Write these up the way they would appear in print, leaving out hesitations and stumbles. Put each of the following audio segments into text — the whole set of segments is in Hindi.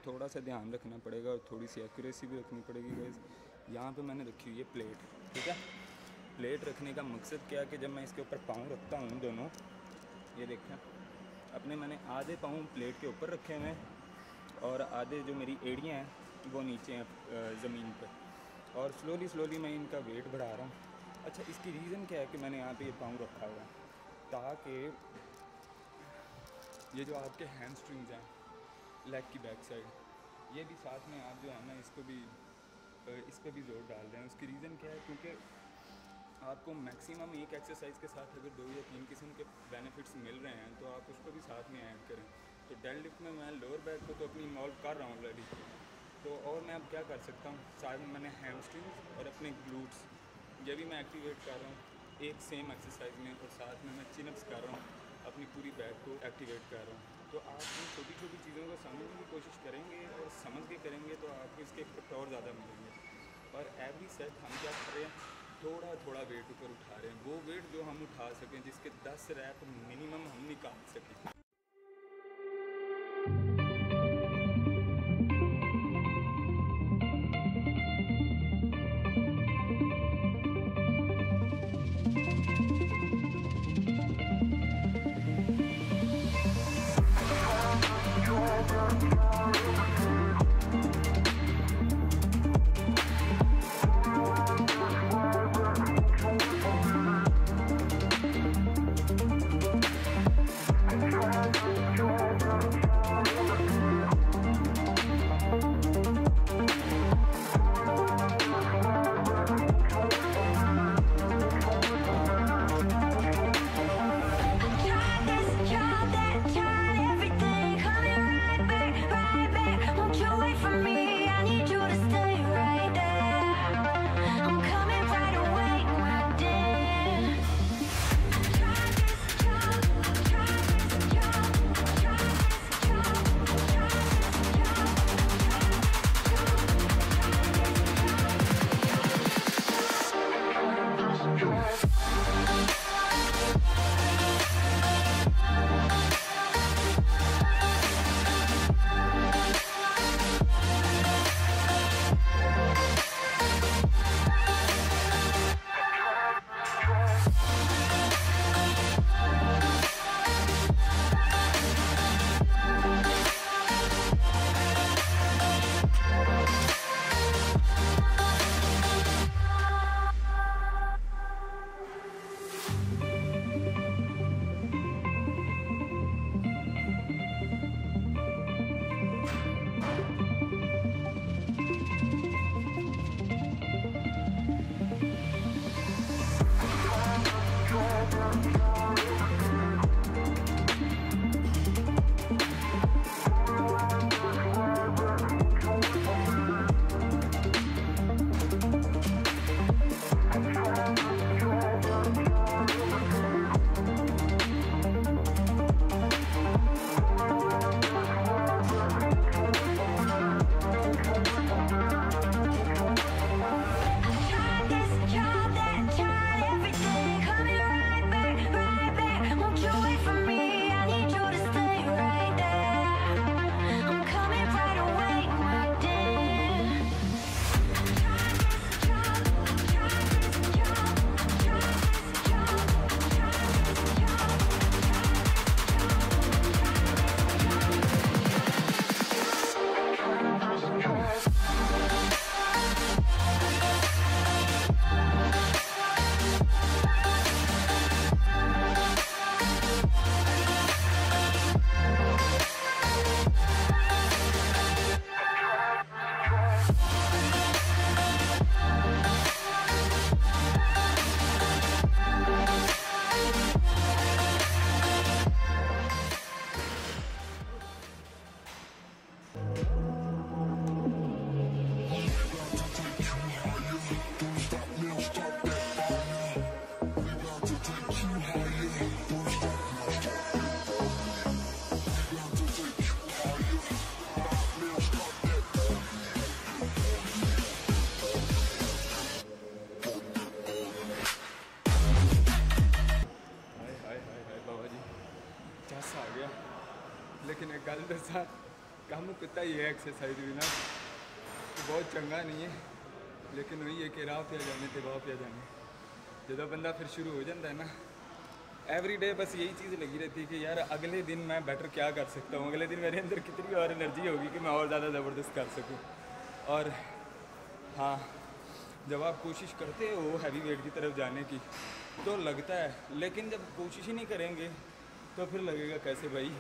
थोड़ा सा ध्यान रखना पड़ेगा और थोड़ी सी एक्यूरेसी भी रखनी पड़ेगी गाइस। यहाँ पे मैंने रखी हुई है प्लेट, ठीक है। प्लेट रखने का मकसद क्या है कि जब मैं इसके ऊपर पाँव रखता हूँ दोनों, ये देखें, अपने मैंने आधे पाँव प्लेट के ऊपर रखे हुए हैं और आधे जो मेरी एड़ियाँ हैं वो नीचे हैं ज़मीन पर, और स्लोली मैं इनका वेट बढ़ा रहा हूँ। अच्छा, इसकी रीज़न क्या है कि मैंने यहाँ पे ये पाँव रखा हुआ है, ताकि ये जो आपके हैमस्ट्रिंग्स हैं लेग की बैक साइड, ये भी साथ में आप जो है ना इसको भी इस पर भी ज़ोर डाल रहे हैं। उसकी रीज़न क्या है, क्योंकि आपको मैक्सिमम एक एक्सरसाइज के साथ अगर 2 या 3 किस्म के बेनिफिट्स मिल रहे हैं तो आप उसको भी साथ में ऐड करें। तो डेड लिफ्ट में मैं लोअर बैक को तो अपनी इन्वॉल्व कर रहा हूँ ऑलरेडी, तो और मैं अब क्या कर सकता हूँ, साथ में मैंने हैमस्ट्रिंग्स और अपने ग्लूट्स ये भी मैं एक्टिवेट कर रहा हूँ एक सेम एक्सरसाइज में, और साथ में मैं चिनअप्स कर रहा हूँ, अपनी पूरी बैक को एक्टिवेट कर रहा हूँ। तो आप इन छोटी छोटी चीज़ों को समझने की कोशिश करेंगे और समझ के करेंगे तो आपको इसके इफेक्ट और ज़्यादा मिलेंगे। और एवरी सेट हम क्या कर रहे हैं, थोड़ा थोड़ा वेट ऊपर उठा रहे हैं, वो वेट जो हम उठा सकें, जिसके 10 रैप मिनिमम हम निकाल सकें। लेकिन एक गल दसा, काम पता ही है एक्सरसाइज भी ना तो बहुत चंगा नहीं है, लेकिन वही है कि राह पे जाने तो वाह पे जाने जो बंदा फिर शुरू हो जाता है ना एवरी डे बस यही चीज़ लगी रहती है कि यार अगले दिन मैं बेटर क्या कर सकता हूँ, अगले दिन मेरे अंदर कितनी और एनर्जी होगी कि मैं और ज़्यादा ज़बरदस्त कर सकूँ। और हाँ, जब आप कोशिश करते हो हैवी वेट की तरफ जाने की तो लगता है, लेकिन जब कोशिश ही नहीं करेंगे तो फिर लगेगा कैसे भाई,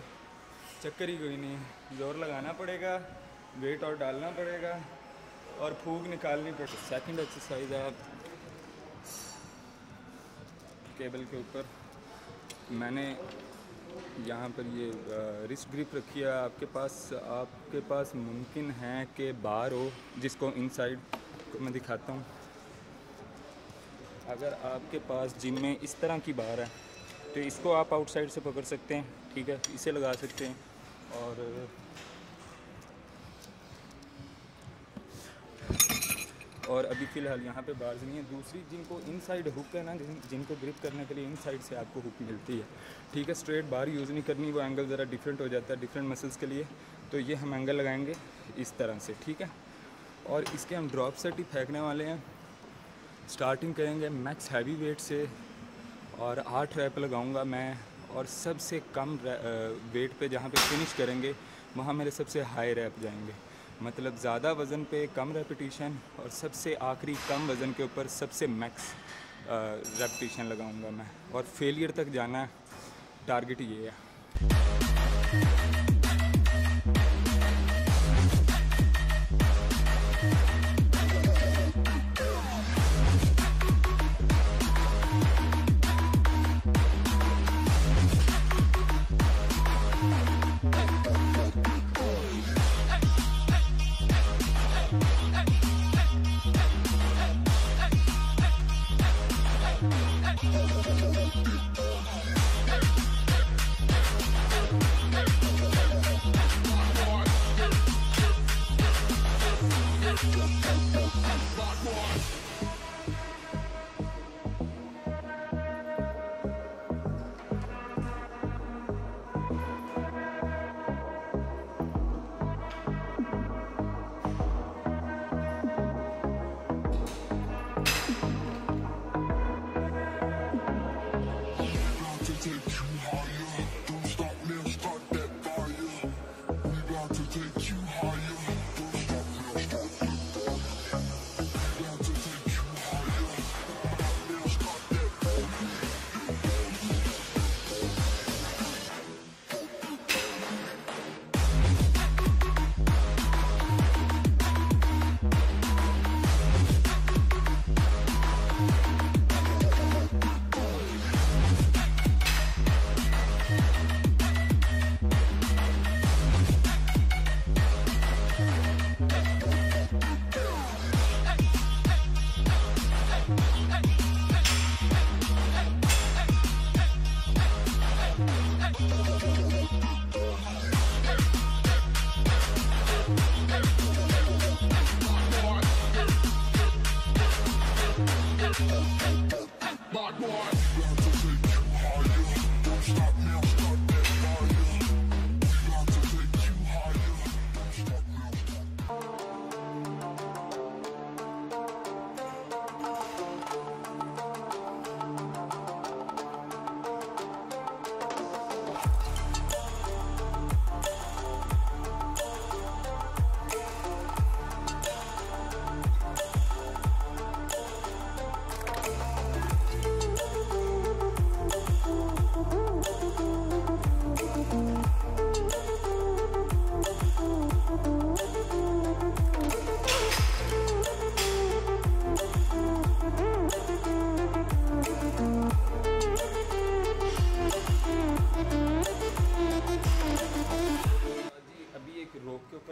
चक्कर ही कोई नहीं है। ज़ोर लगाना पड़ेगा, वेट और डालना पड़ेगा और फूक निकालनी पड़ेगी। सेकंड एक्सरसाइज आप केबल के ऊपर, मैंने यहाँ पर ये रिस्ट ग्रिप रखी है। आपके पास मुमकिन है कि बार हो जिसको इनसाइड को मैं दिखाता हूँ। अगर आपके पास जिम में इस तरह की बार है तो इसको आप आउटसाइड से पकड़ सकते हैं, ठीक है, इसे लगा सकते हैं। और अभी फ़िलहाल यहाँ पे बार्स नहीं है। दूसरी जिनको इनसाइड हुक है ना, जिनको ग्रिप करने के लिए इनसाइड से आपको हुक मिलती है, ठीक है। स्ट्रेट बार यूज़ नहीं करनी, वो एंगल ज़रा डिफरेंट हो जाता है डिफरेंट मसल्स के लिए। तो ये हम एंगल लगाएंगे इस तरह से, ठीक है। और इसके हम ड्रॉप सेट ही फेंकने वाले हैं। स्टार्टिंग करेंगे मैक्स हैवी वेट से और 8 रैप लगाऊंगा मैं, और सबसे कम वेट पे जहाँ पे फिनिश करेंगे वहाँ मेरे सबसे हाई रैप जाएंगे। मतलब ज़्यादा वज़न पे कम रेपिटिशन और सबसे आखिरी कम वज़न के ऊपर सबसे मैक्स रेपिटिशन लगाऊंगा मैं, और फेलियर तक जाना है, टारगेट ये है।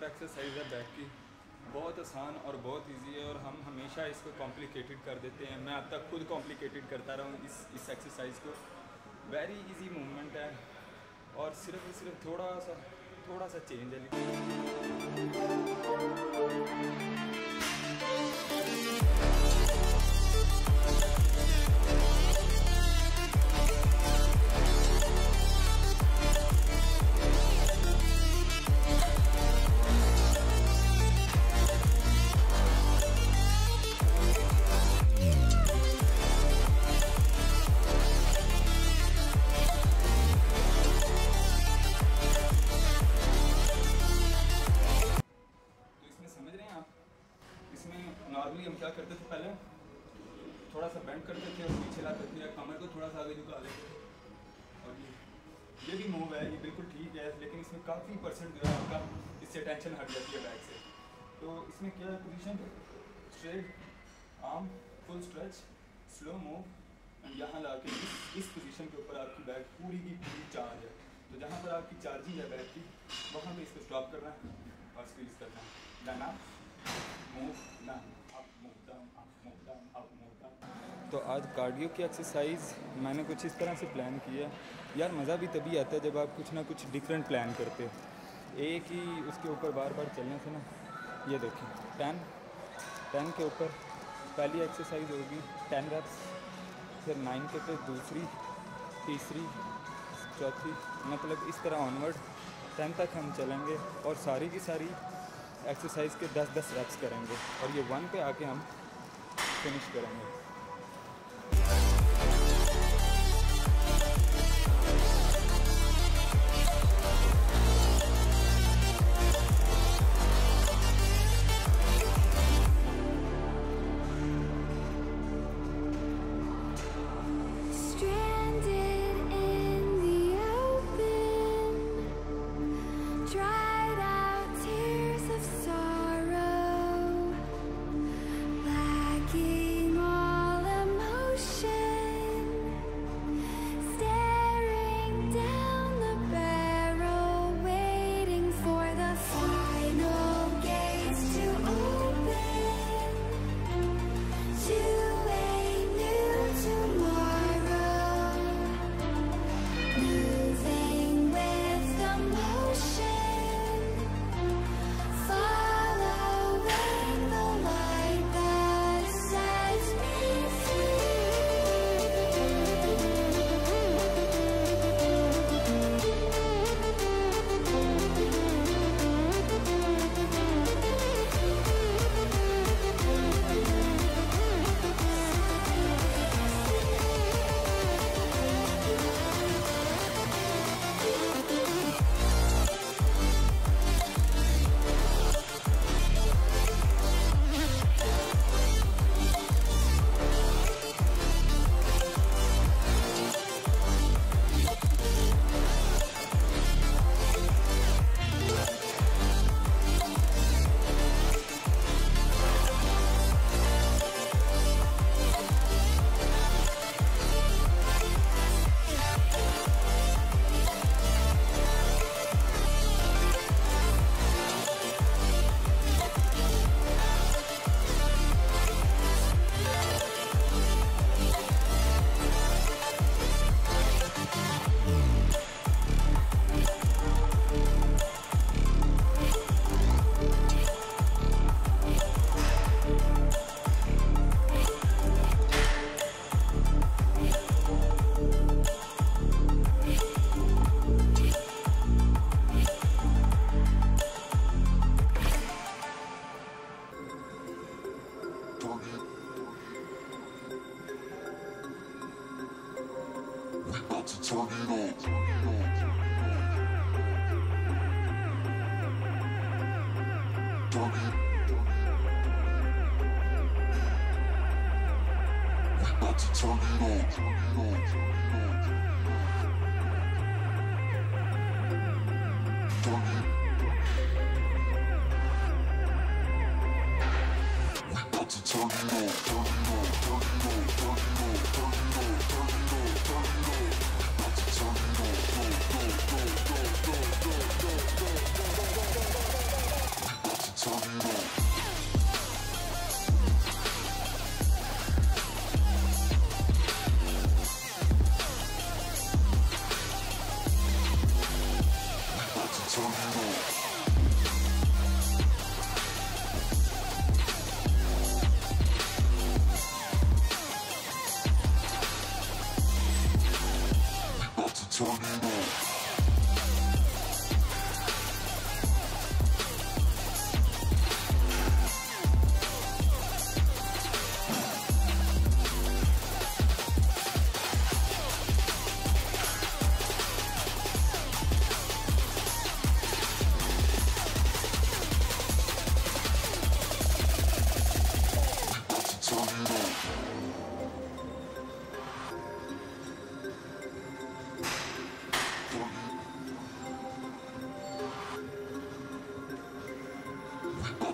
एक्सरसाइज है बैक की, बहुत आसान और बहुत इजी है, और हम हमेशा इसको कॉम्प्लिकेटेड कर देते हैं। मैं अब तक खुद कॉम्प्लिकेटेड करता रहा हूँ इस एक्सरसाइज को। वेरी इजी मूवमेंट है और सिर्फ थोड़ा सा चेंज है। क्या करते थे पहले, थोड़ा सा बेंड करते थे और पीछे लाते थे, कमर को थोड़ा सा आगे झुका लेते थे। और ये भी मूव है, ये बिल्कुल ठीक है, लेकिन इसमें काफ़ी परसेंट जो है आपका इससे टेंशन हट जाती है बैक से। तो इसमें क्या है position, straight arm, full stretch, slow move, and यहाँ ला के इस पोजीशन के ऊपर आपकी बैक पूरी की पूरी चार्ज है। तो जहाँ पर आपकी चार्जिंग है बैक की, वहाँ पे इसको स्टॉप करना है और स्क्वीज करना है। Then up, move down, up, move down, up, move down, up, move down. तो आज कार्डियो की एक्सरसाइज मैंने कुछ इस तरह से प्लान किया। यार मज़ा भी तभी आता है जब आप कुछ ना कुछ डिफरेंट प्लान करते हो। एक ही उसके ऊपर बार बार चलने से ना, ये देखें 10 के ऊपर पहली एक्सरसाइज होगी 10 रेप्स, फिर 9 के पे दूसरी, तीसरी, चौथी, मतलब इस तरह ऑनवर्ड 10 तक हम चलेंगे और सारी की सारी एक्सरसाइज के 10-10 रेप्स करेंगे और ये 1 पे आके हम फिनिश करेंगे।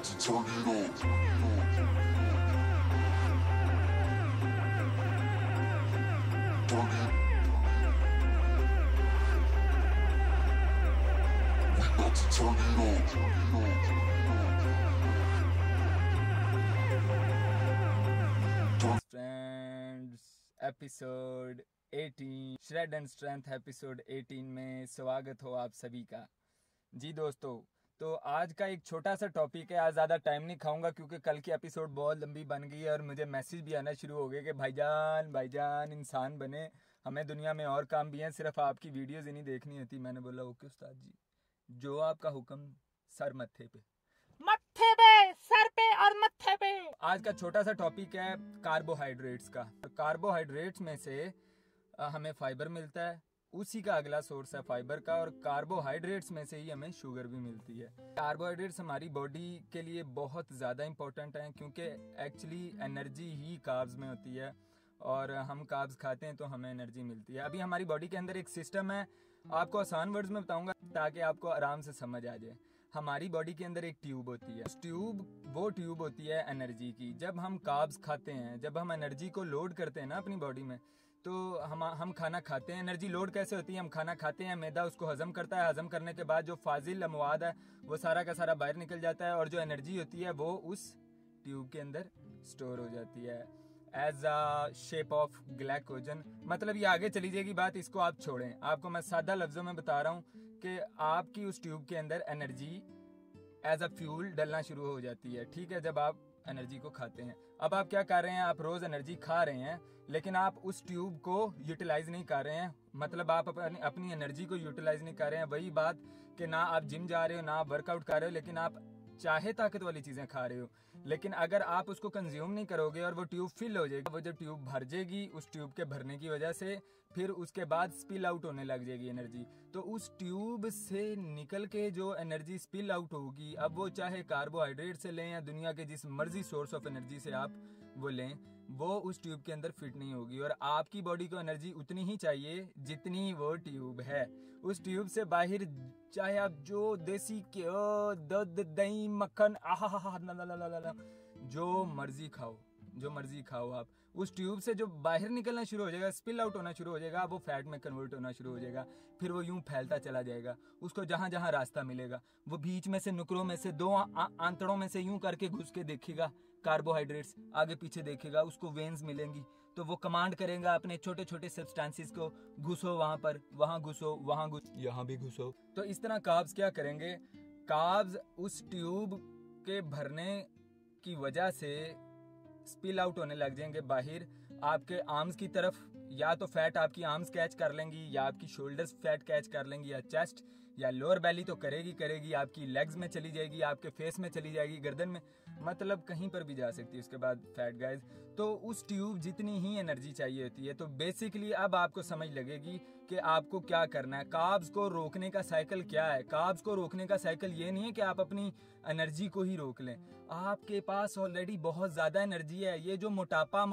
to turn it on. Turn it. We about to turn it on. Friends, episode 18 shred and strength episode 18 में स्वागत हो आप सभी का। जी दोस्तों, तो आज का एक छोटा सा टॉपिक है। आज ज़्यादा टाइम नहीं खाऊंगा क्योंकि कल की एपिसोड बहुत लंबी बन गई है और मुझे मैसेज भी आना शुरू हो गए कि भाईजान इंसान बने, हमें दुनिया में और काम भी हैं, सिर्फ आपकी वीडियोज़ ही नहीं देखनी होती। मैंने बोला ओके उस्ताद जी, जो आपका हुक्म, सर मत्थे पे सर पे और मत्थे पे। आज का छोटा सा टॉपिक है कार्बोहाइड्रेट्स का। कार्बोहाइड्रेट्स में से हमें फाइबर मिलता है, उसी का अगला सोर्स है फाइबर का, और कार्बोहाइड्रेट्स में से ही हमें शुगर भी मिलती है। कार्बोहाइड्रेट्स हमारी बॉडी के लिए बहुत ज़्यादा इंपॉर्टेंट हैं क्योंकि एक्चुअली एनर्जी ही कार्ब्स में होती है और हम कार्ब्स खाते हैं तो हमें एनर्जी मिलती है। अभी हमारी बॉडी के अंदर एक सिस्टम है, आपको आसान वर्ड्स में बताऊंगा ताकि आपको आराम से समझ आ जाए। हमारी बॉडी के अंदर एक ट्यूब होती है, वो ट्यूब होती है एनर्जी की। जब हम कार्ब्स खाते हैं, जब हम एनर्जी को लोड करते हैं ना अपनी बॉडी में, तो हम खाना खाते हैं। एनर्जी लोड कैसे होती है? हम खाना खाते हैं, मैदा उसको हजम करता है, हजम करने के बाद जो फाजिल मवाद है वो सारा का सारा बाहर निकल जाता है और जो एनर्जी होती है वो उस ट्यूब के अंदर स्टोर हो जाती है as a shape of glycogen. मतलब ये आगे चली जाएगी बात, इसको आप छोड़ें। आपको मैं सादा लफ्जों में बता रहा हूँ कि आपकी उस ट्यूब के अंदर एनर्जी एज अ फ्यूल डलना शुरू हो जाती है, ठीक है, जब आप एनर्जी को खाते हैं। अब आप क्या कर रहे हैं? आप रोज एनर्जी खा रहे हैं लेकिन आप उस ट्यूब को यूटिलाइज नहीं कर रहे हैं, मतलब आप अपनी एनर्जी को यूटिलाइज नहीं कर रहे हैं। वही बात कि ना आप जिम जा रहे हो, ना आप वर्कआउट कर रहे हो, लेकिन आप चाहे ताकत वाली चीज़ें खा रहे हो, लेकिन अगर आप उसको कंज्यूम नहीं करोगे और वो ट्यूब फिल हो जाएगी, वो जो ट्यूब भर जाएगी, उस ट्यूब के भरने की वजह से फिर उसके बाद स्पिल आउट होने लग जाएगी एनर्जी। तो उस ट्यूब से निकल के जो एनर्जी स्पिल आउट होगी, अब वो चाहे कार्बोहाइड्रेट से लें या दुनिया के जिस मर्जी सोर्स ऑफ एनर्जी से आप वो लें, वो उस ट्यूब के अंदर फिट नहीं होगी। और आपकी बॉडी को एनर्जी उतनी ही चाहिए जितनी वो ट्यूब है। उस ट्यूब से बाहर चाहे आप जो देसी घ्यो, दूध, दही, मक्खन, जो मर्जी खाओ आप, उस ट्यूब से जो बाहर निकलना शुरू हो जाएगा, स्पिल आउट होना शुरू हो जाएगा, वो फैट में कन्वर्ट होना शुरू हो जाएगा। फिर वो यूं फैलता चला जाएगा, उसको जहां जहां रास्ता मिलेगा वो बीच में से, नुकरों में से, दो आंतड़ों में से यूं करके घुस के देखेगा कार्बोहाइड्रेट्स, आगे पीछे देखेगा, उसको वेन्स मिलेंगी, तो वो कमांड करेगा अपने छोटे छोटे सब्सटेंसेस को, घुसो वहां पर, वहां घुसो, वहां घुस, यहाँ भी घुसो। तो इस तरह कार्ब्स क्या करेंगे? कार्ब्स उस ट्यूब के भरने की वजह से स्पिल आउट होने लग जाएंगे बाहर आपके आर्म्स की तरफ। या तो फैट आपकी आर्म्स कैच कर लेंगी, या आपकी शोल्डर्स फैट कैच कर लेंगी, या चेस्ट या लोअर बेली तो करेगी, आपकी लेग्स में चली जाएगी, आपके फेस में चली जाएगी, गर्दन में, मतलब कहीं पर भी जा सकती है उसके बाद फैट गाइज। तो उस ट्यूब जितनी ही एनर्जी चाहिए होती है। तो बेसिकली अब आपको समझ लगेगी कि आपको क्या करना है। कार्ब्स को रोकने का साइकिल क्या है? कार्ब्स को रोकने का साइकिल ये नहीं है कि आप अपनी एनर्जी को ही रोक लें। आपके पास ऑलरेडी बहुत ज़्यादा एनर्जी है। ये जो मोटापा हम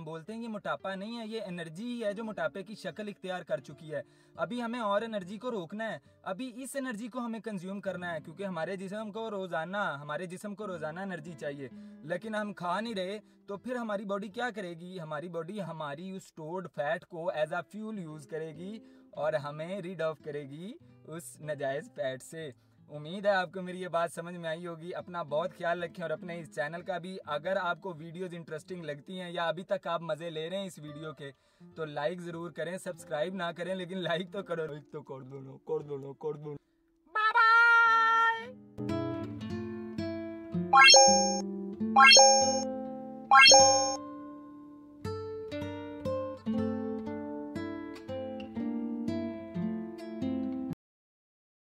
बोलते हैं, ये मोटापा नहीं है, ये एनर्जी ही है जो मोटापे की शक्ल इख्तियार कर चुकी है। अभी हमें और एनर्जी को रोकना है, अभी इस एनर्जी को हमें कंज्यूम करना है, क्योंकि हमारे जिस्म को रोज़ाना एनर्जी चाहिए, लेकिन हम खा नहीं रहे। तो फिर हमारी बॉडी क्या करेगी? हमारी बॉडी हमारी उस स्टोर्ड फैट को एज अ फ्यूल यूज़ करेगी और हमें रीड ऑफ करेगी उस नाजायज़ फैट से। उम्मीद है आपको मेरी ये बात समझ में आई होगी। अपना बहुत ख्याल रखें और अपने इस चैनल का भी, अगर आपको वीडियोस इंटरेस्टिंग लगती हैं या अभी तक आप मज़े ले रहे हैं इस वीडियो के, तो लाइक ज़रूर करें। सब्सक्राइब ना करें लेकिन लाइक तो करो, कर दो। Bye bye.